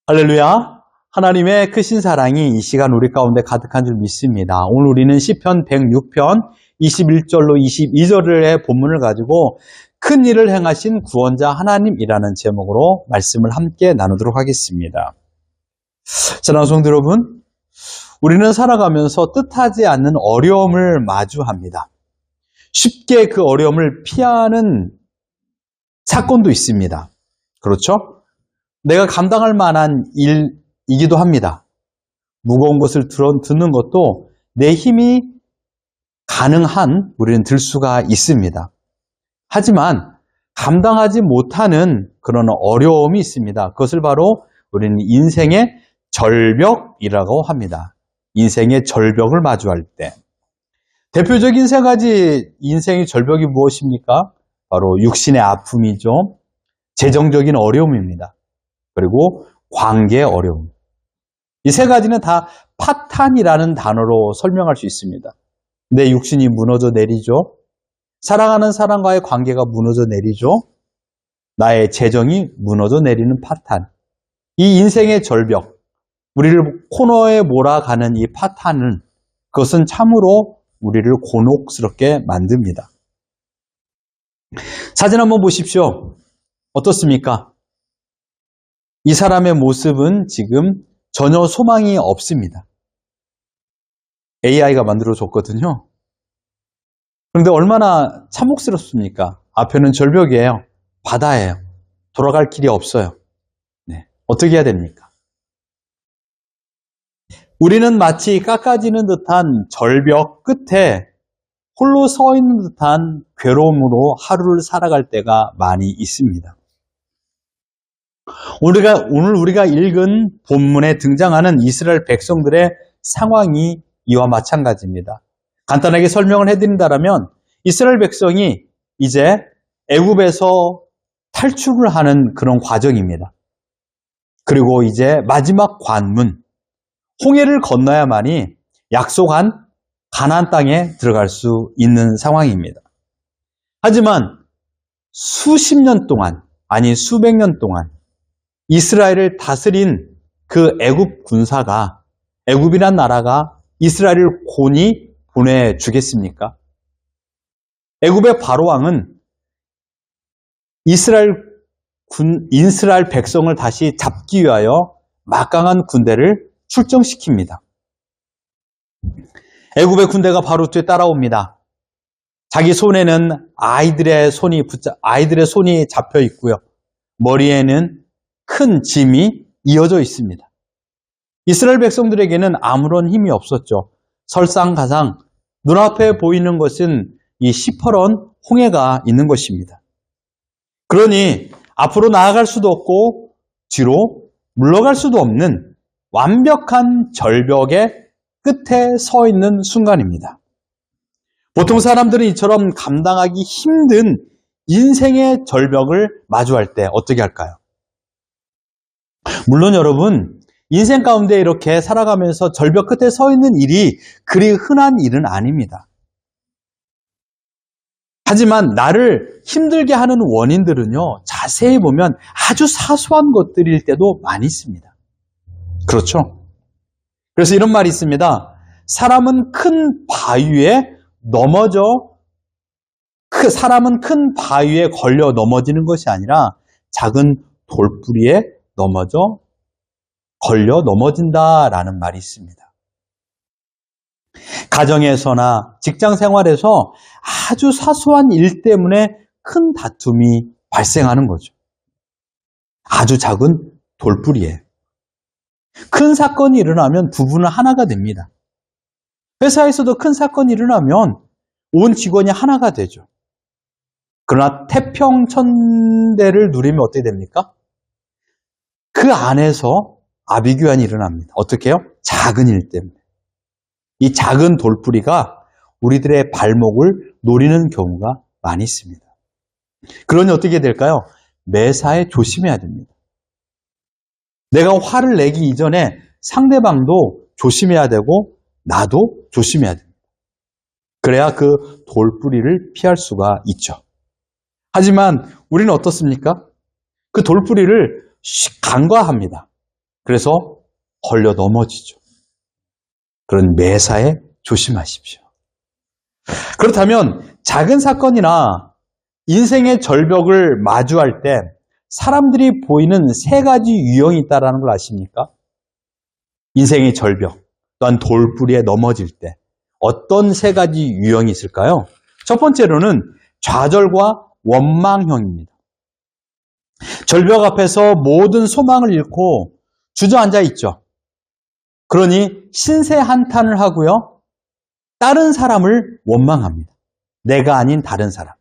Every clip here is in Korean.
할렐루야! 하나님의 크신 사랑이 이 시간 우리 가운데 가득한 줄 믿습니다. 오늘 우리는 시편 106편 21절로 22절의 본문을 가지고 큰 일을 행하신 구원자 하나님이라는 제목으로 말씀을 함께 나누도록 하겠습니다. 사랑하는 성도 여러분, 우리는 살아가면서 뜻하지 않는 어려움을 마주합니다. 쉽게 그 어려움을 피하는 사건도 있습니다. 그렇죠? 내가 감당할 만한 일이기도 합니다. 무거운 것을 듣는 것도 내 힘이 가능한 우리는 들 수가 있습니다. 하지만 감당하지 못하는 그런 어려움이 있습니다. 그것을 바로 우리는 인생의 절벽이라고 합니다. 인생의 절벽을 마주할 때. 대표적인 세 가지 인생의 절벽이 무엇입니까? 바로 육신의 아픔이죠. 재정적인 어려움입니다. 그리고 관계의 어려움. 이 세 가지는 다 파탄이라는 단어로 설명할 수 있습니다. 내 육신이 무너져 내리죠. 사랑하는 사람과의 관계가 무너져 내리죠. 나의 재정이 무너져 내리는 파탄. 이 인생의 절벽, 우리를 코너에 몰아가는 이 파탄은 그것은 참으로 우리를 곤혹스럽게 만듭니다. 사진 한번 보십시오. 어떻습니까? 이 사람의 모습은 지금 전혀 소망이 없습니다. AI가 만들어줬거든요. 그런데 얼마나 참혹스럽습니까? 앞에는 절벽이에요. 바다예요. 돌아갈 길이 없어요. 네. 어떻게 해야 됩니까? 우리는 마치 깎아지는 듯한 절벽 끝에 홀로 서 있는 듯한 괴로움으로 하루를 살아갈 때가 많이 있습니다. 오늘 우리가 읽은 본문에 등장하는 이스라엘 백성들의 상황이 이와 마찬가지입니다. 간단하게 설명을 해드린다면 이스라엘 백성이 이제 애굽에서 탈출을 하는 그런 과정입니다. 그리고 이제 마지막 관문, 홍해를 건너야만이 약속한 가나안 땅에 들어갈 수 있는 상황입니다. 하지만 수십 년 동안, 아니 수백 년 동안 이스라엘을 다스린 그 애굽 군사가, 애굽이란 나라가 이스라엘을 곤히 보내주겠습니까? 애굽의 바로왕은 이스라엘 백성을 다시 잡기 위하여 막강한 군대를 출정시킵니다. 애굽의 군대가 바로 뒤에 따라옵니다. 자기 손에는 아이들의 손이 잡혀 있고요. 머리에는 큰 짐이 이어져 있습니다. 이스라엘 백성들에게는 아무런 힘이 없었죠. 설상가상 눈앞에 보이는 것은 이 시퍼런 홍해가 있는 것입니다. 그러니 앞으로 나아갈 수도 없고 뒤로 물러갈 수도 없는 완벽한 절벽의 끝에 서 있는 순간입니다. 보통 사람들은 이처럼 감당하기 힘든 인생의 절벽을 마주할 때 어떻게 할까요? 물론 여러분, 인생 가운데 이렇게 살아가면서 절벽 끝에 서 있는 일이 그리 흔한 일은 아닙니다. 하지만 나를 힘들게 하는 원인들은요, 자세히 보면 아주 사소한 것들일 때도 많이 있습니다. 그렇죠? 그래서 이런 말이 있습니다. 사람은 큰 바위에 걸려 넘어지는 것이 아니라 작은 돌뿌리에 걸려 넘어진다라는 말이 있습니다. 가정에서나 직장 생활에서 아주 사소한 일 때문에 큰 다툼이 발생하는 거죠. 아주 작은 돌뿌리에. 큰 사건이 일어나면 부부는 하나가 됩니다. 회사에서도 큰 사건이 일어나면 온 직원이 하나가 되죠. 그러나 태평천대를 누리면 어떻게 됩니까? 그 안에서 아비규환이 일어납니다. 어떻게 해요? 작은 일 때문에. 이 작은 돌뿌리가 우리들의 발목을 노리는 경우가 많이 있습니다. 그러니 어떻게 될까요? 매사에 조심해야 됩니다. 내가 화를 내기 이전에 상대방도 조심해야 되고 나도 조심해야 됩니다. 그래야 그 돌뿌리를 피할 수가 있죠. 하지만 우리는 어떻습니까? 그 돌뿌리를 간과합니다. 그래서 걸려 넘어지죠. 그런 매사에 조심하십시오. 그렇다면 작은 사건이나 인생의 절벽을 마주할 때 사람들이 보이는 세 가지 유형이 있다는 걸 아십니까? 인생의 절벽, 또한 돌부리에 넘어질 때 어떤 세 가지 유형이 있을까요? 첫 번째로는 좌절과 원망형입니다. 절벽 앞에서 모든 소망을 잃고 주저앉아 있죠. 그러니 신세 한탄을 하고요. 다른 사람을 원망합니다. 내가 아닌 다른 사람.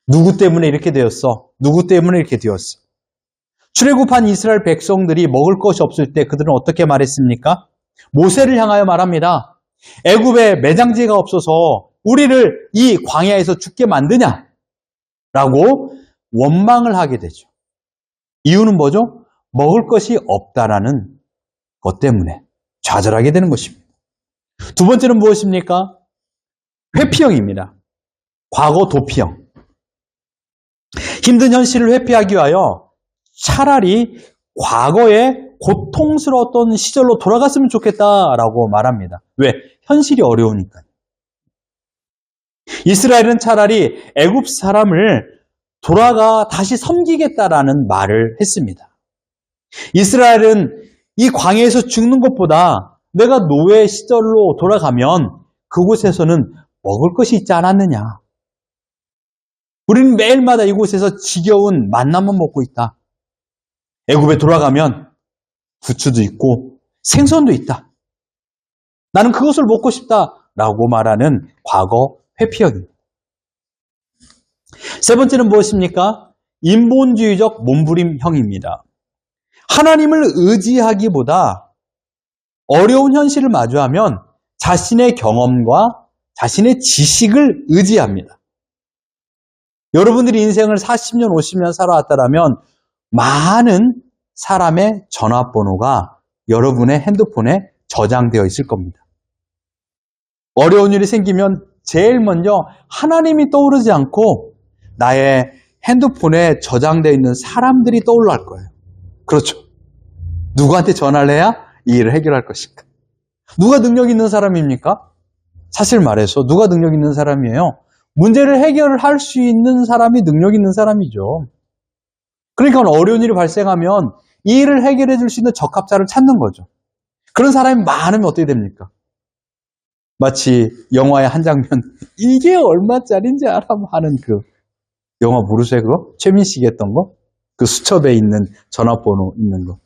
누구 때문에 이렇게 되었어? 누구 때문에 이렇게 되었어? 출애굽한 이스라엘 백성들이 먹을 것이 없을 때 그들은 어떻게 말했습니까? 모세를 향하여 말합니다. 애굽에 매장지가 없어서 우리를 이 광야에서 죽게 만드냐? 라고 원망을 하게 되죠. 이유는 뭐죠? 먹을 것이 없다라는 것 때문에 좌절하게 되는 것입니다. 두 번째는 무엇입니까? 회피형입니다. 과거 도피형. 힘든 현실을 회피하기 위하여 차라리 과거의 고통스러웠던 시절로 돌아갔으면 좋겠다라고 말합니다. 왜? 현실이 어려우니까요. 이스라엘은 차라리 애굽 사람을 돌아가 다시 섬기겠다라는 말을 했습니다. 이스라엘은 이 광야에서 죽는 것보다 내가 노예 시절로 돌아가면 그곳에서는 먹을 것이 있지 않았느냐. 우리는 매일마다 이곳에서 지겨운 만나만 먹고 있다. 애굽에 돌아가면 부추도 있고 생선도 있다. 나는 그것을 먹고 싶다라고 말하는 과거 회피형입니다. 세 번째는 무엇입니까? 인본주의적 몸부림형입니다. 하나님을 의지하기보다 어려운 현실을 마주하면 자신의 경험과 자신의 지식을 의지합니다. 여러분들이 인생을 40년, 50년 살아왔다면 많은 사람의 전화번호가 여러분의 핸드폰에 저장되어 있을 겁니다. 어려운 일이 생기면 제일 먼저 하나님이 떠오르지 않고 나의 핸드폰에 저장되어 있는 사람들이 떠올라 거예요. 그렇죠. 누구한테 전화를 해야 이 일을 해결할 것인가? 누가 능력 있는 사람입니까? 사실 말해서 누가 능력 있는 사람이에요? 문제를 해결할 수 있는 사람이 능력 있는 사람이죠. 그러니까 어려운 일이 발생하면 이 일을 해결해 줄 수 있는 적합자를 찾는 거죠. 그런 사람이 많으면 어떻게 됩니까? 마치 영화의 한 장면, 이게 얼마짜리인지 알아? 하는 그 영화 모르세요? 그거? 최민식이 했던 거? 그 수첩에 있는 전화번호 있는 거.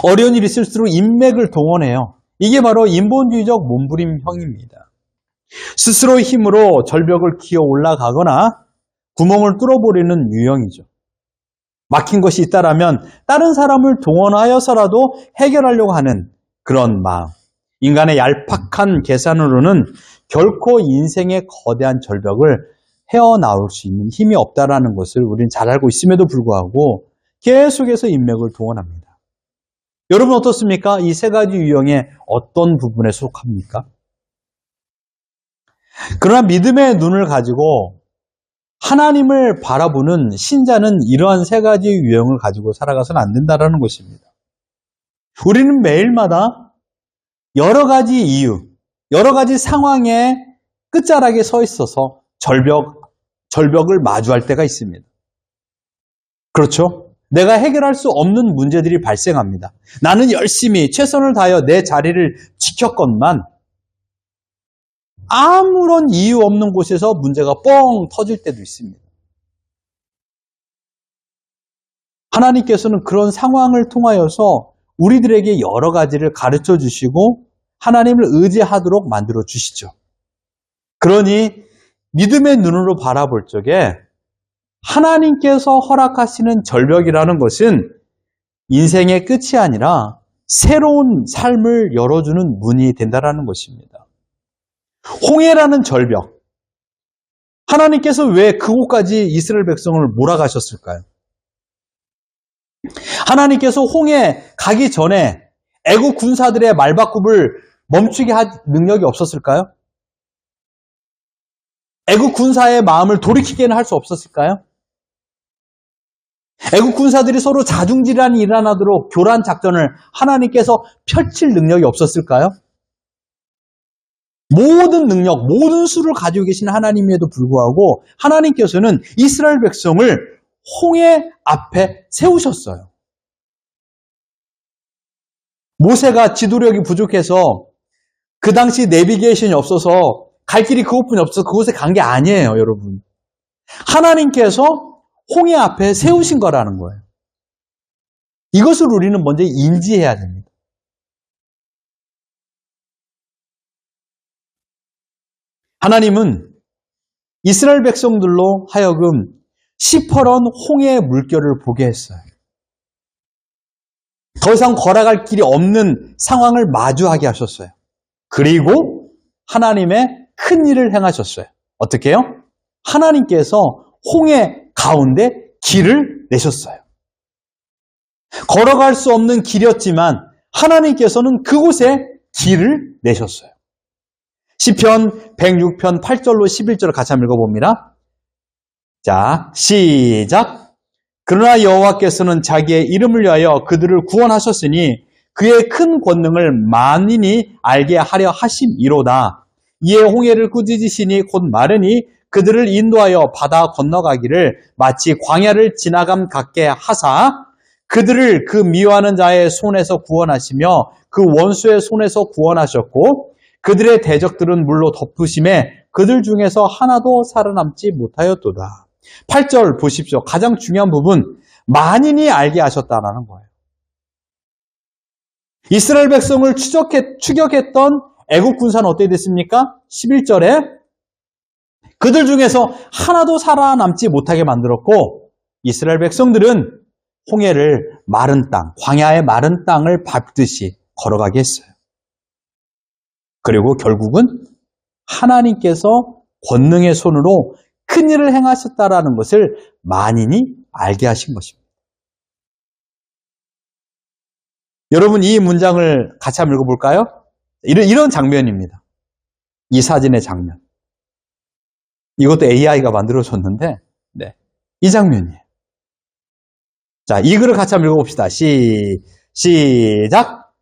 어려운 일이 있을수록 인맥을 동원해요. 이게 바로 인본주의적 몸부림형입니다. 스스로의 힘으로 절벽을 기어 올라가거나 구멍을 뚫어버리는 유형이죠. 막힌 것이 있다라면 다른 사람을 동원하여서라도 해결하려고 하는 그런 마음. 인간의 얄팍한 계산으로는 결코 인생의 거대한 절벽을 헤어나올 수 있는 힘이 없다라는 것을 우리는 잘 알고 있음에도 불구하고 계속해서 인맥을 동원합니다. 여러분 어떻습니까? 이 세 가지 유형의 어떤 부분에 속합니까? 그러나 믿음의 눈을 가지고 하나님을 바라보는 신자는 이러한 세 가지 유형을 가지고 살아가서는 안 된다는 것입니다. 우리는 매일마다 여러 가지 이유, 여러 가지 상황의 끝자락에 서 있어서 절벽을 마주할 때가 있습니다. 그렇죠? 내가 해결할 수 없는 문제들이 발생합니다. 나는 열심히 최선을 다하여 내 자리를 지켰건만 아무런 이유 없는 곳에서 문제가 뻥 터질 때도 있습니다. 하나님께서는 그런 상황을 통하여서 우리들에게 여러 가지를 가르쳐 주시고 하나님을 의지하도록 만들어 주시죠. 그러니 믿음의 눈으로 바라볼 적에 하나님께서 허락하시는 절벽이라는 것은 인생의 끝이 아니라 새로운 삶을 열어주는 문이 된다는 것입니다. 홍해라는 절벽. 하나님께서 왜 그곳까지 이스라엘 백성을 몰아가셨을까요? 하나님께서 홍해 가기 전에 애국 군사들의 말바꿈을 멈추게 할 능력이 없었을까요? 애국 군사의 마음을 돌이키게는 할 수 없었을까요? 애국 군사들이 서로 자중질환이 일어나도록 교란 작전을 하나님께서 펼칠 능력이 없었을까요? 모든 능력, 모든 수를 가지고 계신 하나님에도 불구하고 하나님께서는 이스라엘 백성을 홍해 앞에 세우셨어요. 모세가 지도력이 부족해서 그 당시 내비게이션이 없어서 갈 길이 그것뿐이 없어서 그곳에 간 게 아니에요, 여러분. 하나님께서 홍해 앞에 세우신 거라는 거예요. 이것을 우리는 먼저 인지해야 됩니다. 하나님은 이스라엘 백성들로 하여금 시퍼런 홍해의 물결을 보게 했어요. 더 이상 걸어갈 길이 없는 상황을 마주하게 하셨어요. 그리고 하나님의 큰 일을 행하셨어요. 어떻게 해요? 하나님께서 홍해 가운데 길을 내셨어요. 걸어갈 수 없는 길이었지만 하나님께서는 그곳에 길을 내셨어요. 시편 106편 8절로 11절을 같이 한번 읽어봅니다. 자, 시작. 그러나 여호와께서는 자기의 이름을 위하여 그들을 구원하셨으니 그의 큰 권능을 만인이 알게 하려 하심이로다. 이에 홍해를 꾸짖으시니 곧 마르니 그들을 인도하여 바다 건너가기를 마치 광야를 지나감 같게 하사 그들을 그 미워하는 자의 손에서 구원하시며 그 원수의 손에서 구원하셨고 그들의 대적들은 물로 덮으심에 그들 중에서 하나도 살아남지 못하였도다. 8절 보십시오. 가장 중요한 부분, 만인이 알게 하셨다는 거예요. 이스라엘 백성을 추격했던 애국 군사는 어떻게 됐습니까? 11절에 그들 중에서 하나도 살아남지 못하게 만들었고 이스라엘 백성들은 홍해를 마른 땅, 광야의 마른 땅을 밟듯이 걸어가게 했어요. 그리고 결국은 하나님께서 권능의 손으로 큰 일을 행하셨다라는 것을 만인이 알게 하신 것입니다. 여러분 이 문장을 같이 한번 읽어볼까요? 이런 장면입니다. 이 사진의 장면. 이것도 AI가 만들어줬는데 이 장면이에요. 자, 이 글을 같이 한번 읽어봅시다. 시작!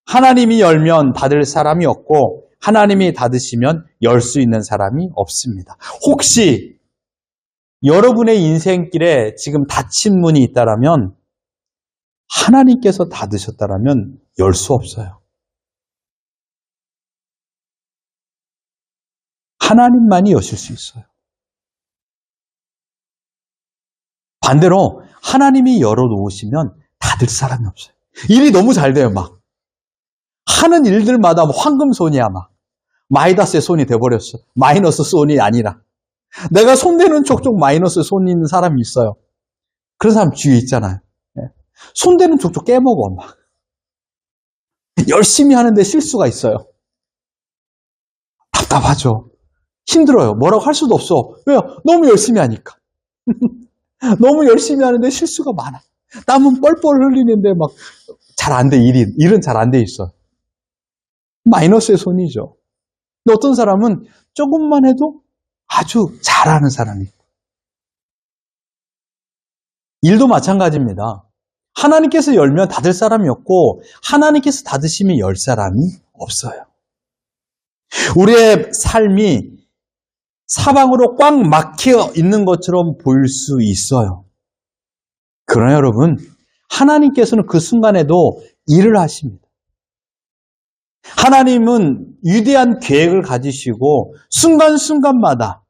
하나님이 열면 닫을 사람이 없고 하나님이 닫으시면 열 수 있는 사람이 없습니다. 혹시 여러분의 인생길에 지금 닫힌 문이 있다라면 하나님께서 닫으셨다라면 열 수 없어요. 하나님만이 여실 수 있어요. 반대로 하나님이 열어놓으시면 닫을 사람이 없어요. 일이 너무 잘 돼요, 막. 하는 일들마다 황금손이야, 막. 마이너스의 손이 돼버렸어. 마이너스 손이 아니라. 내가 손대는 족족 마이너스 손이 있는 사람이 있어요. 그런 사람 주위에 있잖아요. 손대는 족족 깨먹어, 막. 열심히 하는데 실수가 있어요. 답답하죠. 힘들어요. 뭐라고 할 수도 없어. 왜요? 너무 열심히 하니까. 너무 열심히 하는데 실수가 많아. 땀은 뻘뻘 흘리는데 막 잘 안 돼, 일은 잘 안 돼 있어. 마이너스의 손이죠. 근데 어떤 사람은 조금만 해도 아주 잘하는 사람이 있고. 일도 마찬가지입니다. 하나님께서 열면 닫을 사람이 없고 하나님께서 닫으시면 열 사람이 없어요. 우리의 삶이 사방으로 꽉 막혀 있는 것처럼 보일 수 있어요. 그러나 여러분, 하나님께서는 그 순간에도 일을 하십니다. 하나님은 위대한 계획을 가지시고 순간순간마다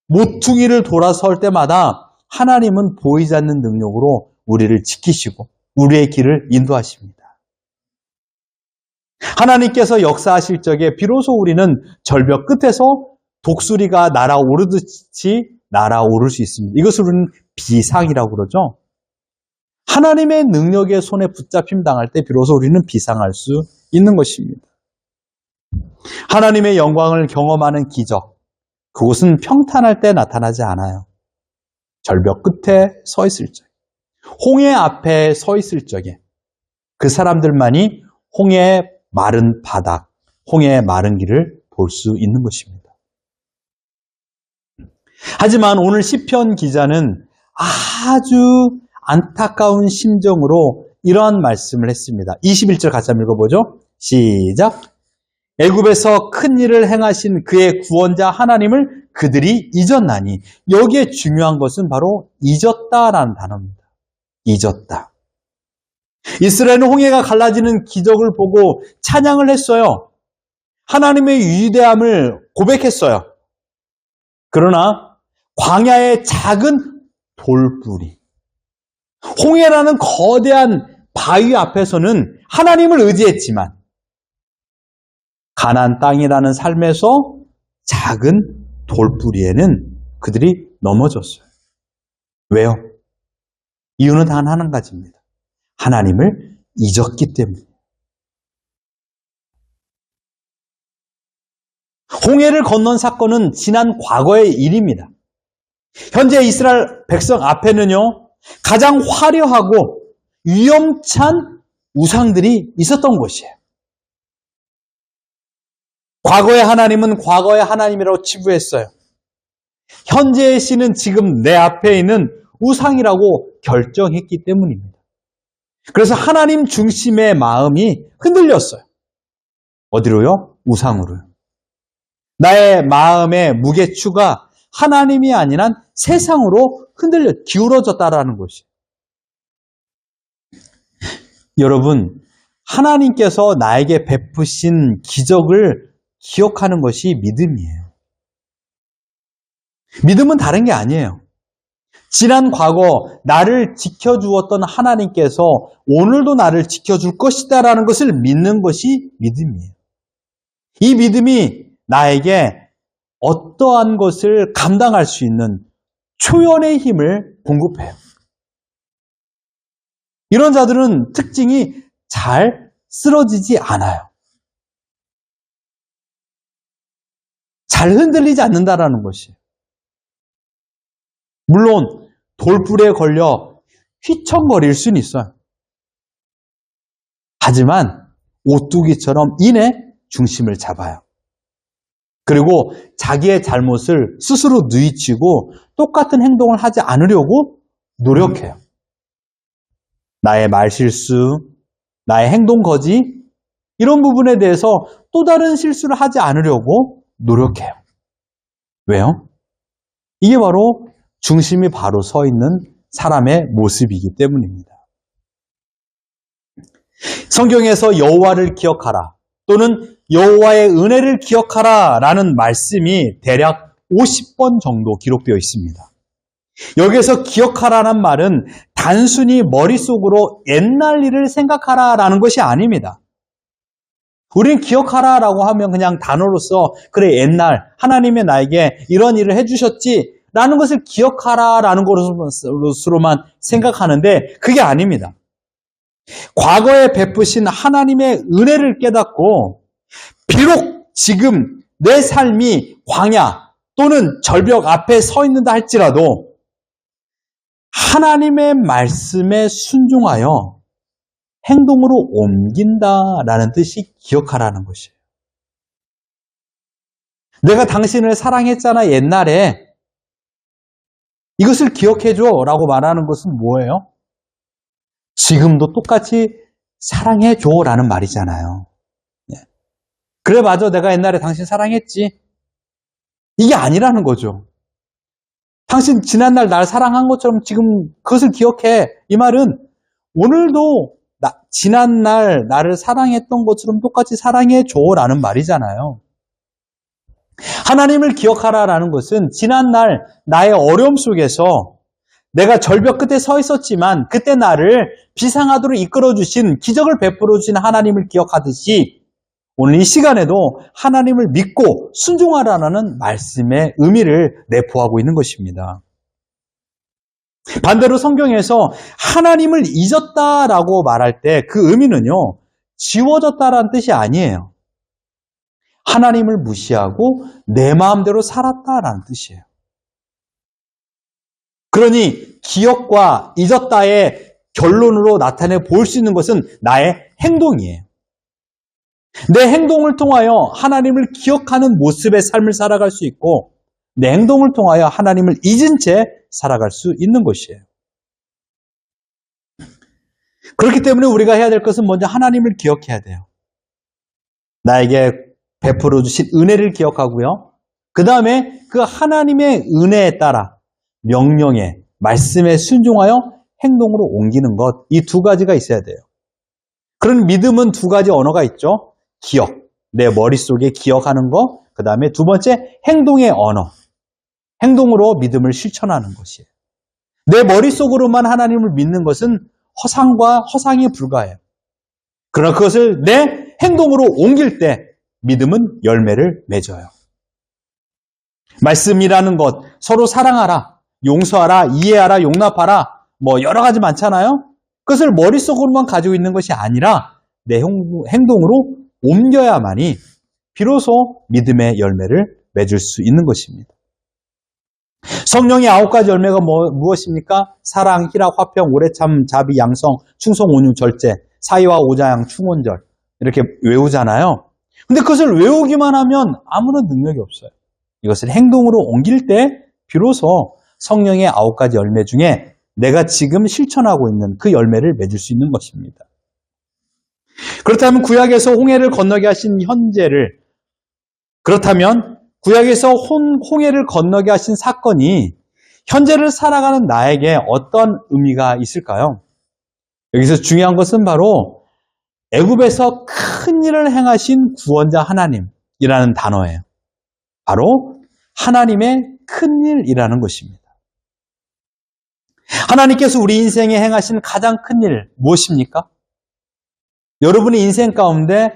모퉁이를 돌아설 때마다 하나님은 보이지 않는 능력으로 우리를 지키시고 우리의 길을 인도하십니다. 하나님께서 역사하실 적에 비로소 우리는 절벽 끝에서 독수리가 날아오르듯이 날아오를 수 있습니다. 이것을 우리는 비상이라고 그러죠. 하나님의 능력의 손에 붙잡힘 당할 때 비로소 우리는 비상할 수 있는 것입니다. 하나님의 영광을 경험하는 기적, 그것은 평탄할 때 나타나지 않아요. 절벽 끝에 서 있을 적에, 홍해 앞에 서 있을 적에 그 사람들만이 홍해의 마른 바닥, 홍해의 마른 길을 볼 수 있는 것입니다. 하지만 오늘 시편 기자는 안타까운 심정으로 이러한 말씀을 했습니다. 21절 같이 한번 읽어보죠. 시작. 애굽에서 큰 일을 행하신 그의 구원자 하나님을 그들이 잊었나니. 여기에 중요한 것은 바로 잊었다라는 단어입니다. 잊었다. 이스라엘은 홍해가 갈라지는 기적을 보고 찬양을 했어요. 하나님의 위대함을 고백했어요. 그러나 광야의 작은 돌뿌리, 홍해라는 거대한 바위 앞에서는 하나님을 의지했지만 가나안 땅이라는 삶에서 작은 돌뿌리에는 그들이 넘어졌어요. 왜요? 이유는 단 한 가지입니다. 하나님을 잊었기 때문이에요. 홍해를 건넌 사건은 지난 과거의 일입니다. 현재 이스라엘 백성 앞에는요, 가장 화려하고 위험찬 우상들이 있었던 곳이에요. 과거의 하나님은 과거의 하나님이라고 치부했어요. 현재의 신은 지금 내 앞에 있는 우상이라고 결정했기 때문입니다. 그래서 하나님 중심의 마음이 흔들렸어요. 어디로요? 우상으로요. 나의 마음의 무게추가 하나님이 아니라 세상으로 기울어졌다라는 것이에요. 여러분, 하나님께서 나에게 베푸신 기적을 기억하는 것이 믿음이에요. 믿음은 다른 게 아니에요. 지난 과거 나를 지켜주었던 하나님께서 오늘도 나를 지켜줄 것이다라는 것을 믿는 것이 믿음이에요. 이 믿음이 나에게 어떠한 것을 감당할 수 있는 초연의 힘을 공급해요. 이런 자들은 특징이 잘 쓰러지지 않아요. 잘 흔들리지 않는다라는 것이에요. 물론 돌불에 걸려 휘청거릴 수는 있어요. 하지만 오뚜기처럼 이내 중심을 잡아요. 그리고 자기의 잘못을 스스로 뉘우치고 똑같은 행동을 하지 않으려고 노력해요. 나의 말실수, 나의 행동 거지, 이런 부분에 대해서 또 다른 실수를 하지 않으려고 노력해요. 왜요? 이게 바로 중심이 바로 서 있는 사람의 모습이기 때문입니다. 성경에서 여호와를 기억하라 또는 여호와의 은혜를 기억하라 라는 말씀이 대략 50번 정도 기록되어 있습니다. 여기에서 기억하라는 말은 단순히 머릿속으로 옛날 일을 생각하라 라는 것이 아닙니다. 우린 기억하라라고 하면 그냥 단어로서 그래 옛날 하나님이 나에게 이런 일을 해주셨지 라는 것을 기억하라라는 것으로만 생각하는데 그게 아닙니다. 과거에 베푸신 하나님의 은혜를 깨닫고 비록 지금 내 삶이 광야 또는 절벽 앞에 서 있는다 할지라도 하나님의 말씀에 순종하여 행동으로 옮긴다라는 뜻이 기억하라는 것이에요. 내가 당신을 사랑했잖아 옛날에 이것을 기억해줘 라고 말하는 것은 뭐예요? 지금도 똑같이 사랑해줘 라는 말이잖아요. 그래 맞아 내가 옛날에 당신 사랑했지. 이게 아니라는 거죠. 당신 지난날 날 사랑한 것처럼 지금 그것을 기억해. 이 말은 오늘도 지난날 나를 사랑했던 것처럼 똑같이 사랑해줘 라는 말이잖아요. 하나님을 기억하라라는 것은 지난날 나의 어려움 속에서 내가 절벽 끝에 서 있었지만 그때 나를 비상하도록 이끌어주신 기적을 베풀어주신 하나님을 기억하듯이 오늘 이 시간에도 하나님을 믿고 순종하라는 말씀의 의미를 내포하고 있는 것입니다. 반대로 성경에서 하나님을 잊었다라고 말할 때 그 의미는요, 지워졌다라는 뜻이 아니에요. 하나님을 무시하고 내 마음대로 살았다라는 뜻이에요. 그러니 기억과 잊었다의 결론으로 나타내 볼 수 있는 것은 나의 행동이에요. 내 행동을 통하여 하나님을 기억하는 모습의 삶을 살아갈 수 있고 내 행동을 통하여 하나님을 잊은 채 살아갈 수 있는 것이에요. 그렇기 때문에 우리가 해야 될 것은 먼저 하나님을 기억해야 돼요. 나에게 베풀어 주신 은혜를 기억하고요. 그 다음에 그 하나님의 은혜에 따라 명령에, 말씀에 순종하여 행동으로 옮기는 것, 이 두 가지가 있어야 돼요. 그런 믿음은 두 가지 언어가 있죠. 기억, 내 머릿속에 기억하는 것, 그 다음에 두 번째 행동의 언어, 행동으로 믿음을 실천하는 것이에요. 내 머릿속으로만 하나님을 믿는 것은 허상에 불과해요. 그러나 그것을 내 행동으로 옮길 때 믿음은 열매를 맺어요. 말씀이라는 것, 서로 사랑하라, 용서하라, 이해하라, 용납하라, 여러 가지 많잖아요. 그것을 머릿속으로만 가지고 있는 것이 아니라 내 행동으로 옮겨야만이 비로소 믿음의 열매를 맺을 수 있는 것입니다. 성령의 9가지 열매가 무엇입니까? 사랑, 희락, 화평, 오래참, 자비, 양성, 충성, 온유, 절제, 사의와 오자양, 충온절 이렇게 외우잖아요. 근데 그것을 외우기만 하면 아무런 능력이 없어요. 이것을 행동으로 옮길 때 비로소 성령의 9가지 열매 중에 내가 지금 실천하고 있는 그 열매를 맺을 수 있는 것입니다. 그렇다면 구약에서 홍해를 건너게 하신 그렇다면 구약에서 홍해를 건너게 하신 사건이 현재를 살아가는 나에게 어떤 의미가 있을까요? 여기서 중요한 것은 바로 애굽에서 큰 일을 행하신 구원자 하나님이라는 단어예요. 바로 하나님의 큰 일이라는 것입니다. 하나님께서 우리 인생에 행하신 가장 큰 일 무엇입니까? 여러분의 인생 가운데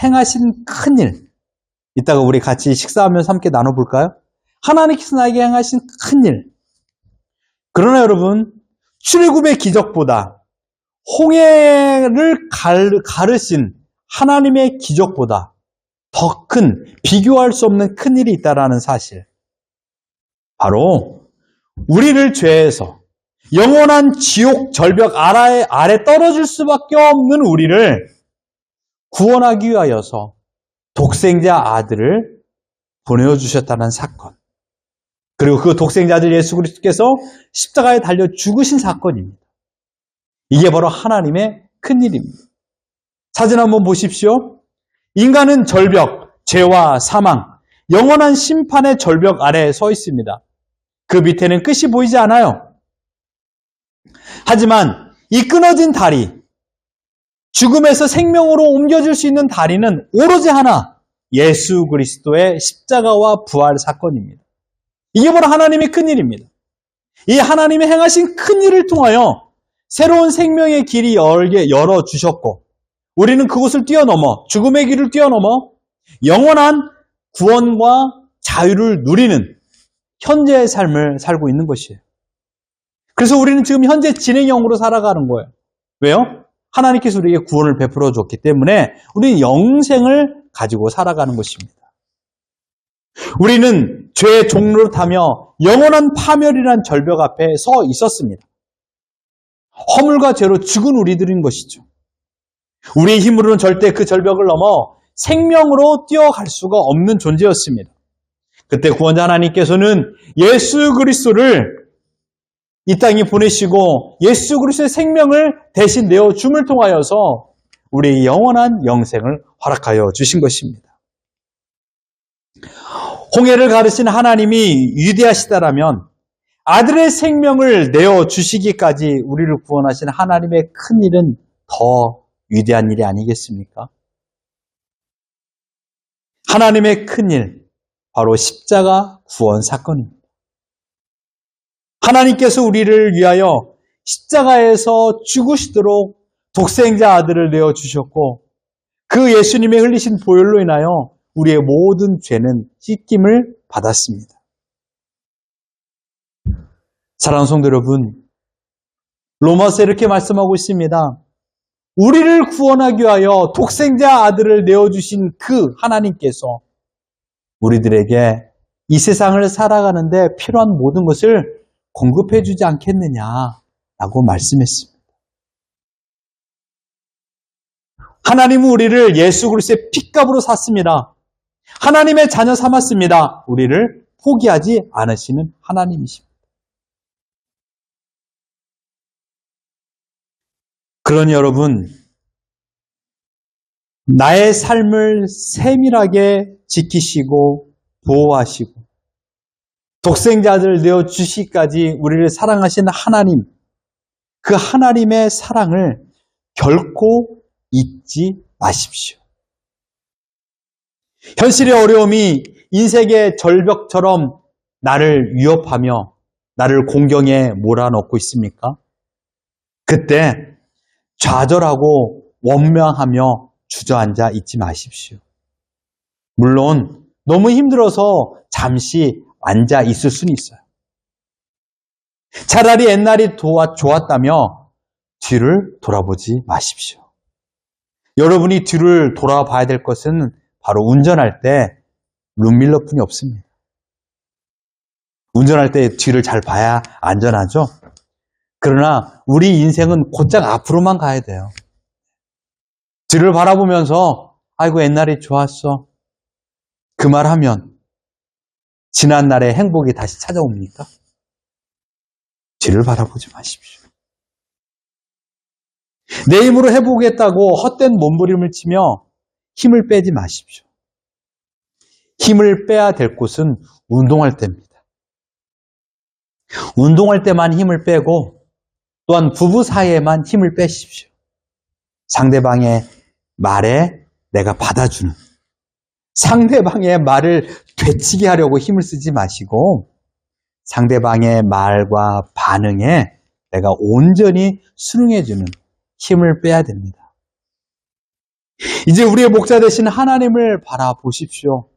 행하신 큰 일, 이따가 우리 같이 식사하면서 함께 나눠볼까요? 하나님께서 나에게 행하신 큰 일. 그러나 여러분, 출애굽의 기적보다 홍해를 가르신 하나님의 기적보다 더 큰, 비교할 수 없는 큰 일이 있다는 사실. 바로 우리를 죄에서 영원한 지옥 절벽 아래 떨어질 수밖에 없는 우리를 구원하기 위하여서 독생자 아들을 보내주셨다는 사건. 그리고 그 독생자 아들 예수 그리스도께서 십자가에 달려 죽으신 사건입니다. 이게 바로 하나님의 큰일입니다. 사진 한번 보십시오. 인간은 절벽, 죄와 사망, 영원한 심판의 절벽 아래에 서 있습니다. 그 밑에는 끝이 보이지 않아요. 하지만 이 끊어진 다리, 죽음에서 생명으로 옮겨질 수 있는 다리는 오로지 하나, 예수 그리스도의 십자가와 부활 사건입니다. 이게 바로 하나님의 큰일입니다. 이 하나님의 행하신 큰일을 통하여 새로운 생명의 길이 열어주셨고 우리는 그곳을 뛰어넘어 죽음의 길을 뛰어넘어 영원한 구원과 자유를 누리는 현재의 삶을 살고 있는 것이에요. 그래서 우리는 지금 현재 진행형으로 살아가는 거예요. 왜요? 하나님께서 우리에게 구원을 베풀어 줬기 때문에 우리는 영생을 가지고 살아가는 것입니다. 우리는 죄의 종로를 타며 영원한 파멸이란 절벽 앞에 서 있었습니다. 허물과 죄로 죽은 우리들인 것이죠. 우리의 힘으로는 절대 그 절벽을 넘어 생명으로 뛰어갈 수가 없는 존재였습니다. 그때 구원자 하나님께서는 예수 그리스도를 이 땅에 보내시고 예수 그리스도의 생명을 대신 내어줌을 통하여서 우리의 영원한 영생을 허락하여 주신 것입니다. 홍해를 가르신 하나님이 위대하시다라면 아들의 생명을 내어주시기까지 우리를 구원하신 하나님의 큰 일은 더 위대한 일이 아니겠습니까? 하나님의 큰 일, 바로 십자가 구원 사건입니다. 하나님께서 우리를 위하여 십자가에서 죽으시도록 독생자 아들을 내어주셨고 그 예수님의 흘리신 보혈로 인하여 우리의 모든 죄는 씻김을 받았습니다. 사랑하는 성도 여러분, 로마서에 이렇게 말씀하고 있습니다. 우리를 구원하기 위하여 독생자 아들을 내어주신 그 하나님께서 우리들에게 이 세상을 살아가는데 필요한 모든 것을 공급해 주지 않겠느냐라고 말씀했습니다. 하나님은 우리를 예수 그리스도의 핏값으로 샀습니다. 하나님의 자녀 삼았습니다. 우리를 포기하지 않으시는 하나님이십니다. 그러니 여러분, 나의 삶을 세밀하게 지키시고 보호하시고 독생자를 내어주시기까지 우리를 사랑하신 하나님, 그 하나님의 사랑을 결코 잊지 마십시오. 현실의 어려움이 인생의 절벽처럼 나를 위협하며 나를 공경에 몰아넣고 있습니까? 그때 좌절하고 원망하며 주저앉아 있지 마십시오. 물론 너무 힘들어서 잠시 앉아 있을 수는 있어요. 차라리 옛날이 좋았다며 뒤를 돌아보지 마십시오. 여러분이 뒤를 돌아봐야 될 것은 바로 운전할 때 룸밀러뿐이 없습니다. 운전할 때 뒤를 잘 봐야 안전하죠? 그러나 우리 인생은 곧장 앞으로만 가야 돼요. 뒤를 바라보면서 아이고 옛날이 좋았어. 그 말하면 지난 날의 행복이 다시 찾아옵니까? 뒤를 바라보지 마십시오. 내 힘으로 해보겠다고 헛된 몸부림을 치며 힘을 빼지 마십시오. 힘을 빼야 될 곳은 운동할 때입니다. 운동할 때만 힘을 빼고 또한 부부 사이에만 힘을 빼십시오. 상대방의 말에 내가 받아주는, 상대방의 말을 되치게 하려고 힘을 쓰지 마시고 상대방의 말과 반응에 내가 온전히 순응해주는 힘을 빼야 됩니다. 이제 우리의 목자 되신 하나님을 바라보십시오.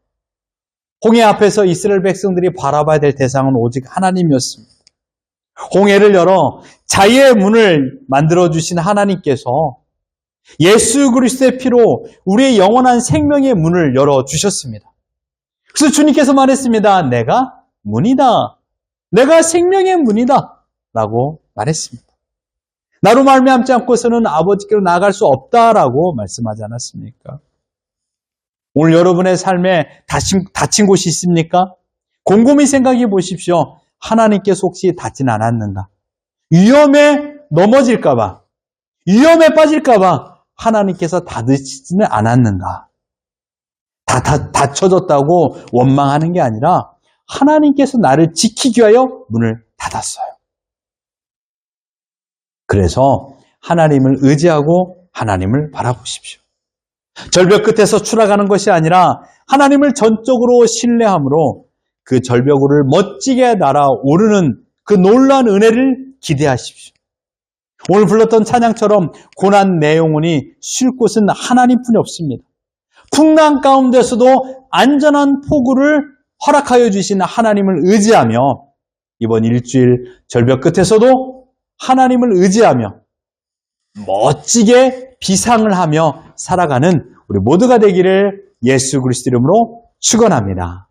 홍해 앞에서 이스라엘 백성들이 바라봐야 될 대상은 오직 하나님이었습니다. 홍해를 열어 자유의 문을 만들어주신 하나님께서 예수 그리스도의 피로 우리의 영원한 생명의 문을 열어주셨습니다. 그래서 주님께서 말했습니다. 내가 문이다. 내가 생명의 문이다. 라고 말했습니다. 나로 말미암지 않고서는 아버지께로 나아갈 수 없다라고 말씀하지 않았습니까? 오늘 여러분의 삶에 다친 곳이 있습니까? 곰곰이 생각해 보십시오. 하나님께서 혹시 닿진 않았는가? 위험에 넘어질까봐, 위험에 빠질까봐 하나님께서 닫으시지는 않았는가? 닫혀졌다고 원망하는 게 아니라 하나님께서 나를 지키기 위하여 문을 닫았어요. 그래서 하나님을 의지하고 하나님을 바라보십시오. 절벽 끝에서 추락하는 것이 아니라 하나님을 전적으로 신뢰함으로 그 절벽을 멋지게 날아오르는 그 놀라운 은혜를 기대하십시오. 오늘 불렀던 찬양처럼 고난 내 영혼이 쉴 곳은 하나님뿐이 없습니다. 풍랑 가운데서도 안전한 포구를 허락하여 주신 하나님을 의지하며 이번 일주일 절벽 끝에서도 하나님을 의지하며 멋지게 비상을 하며 살아가는 우리 모두가 되기를 예수 그리스도 이름으로 축원합니다.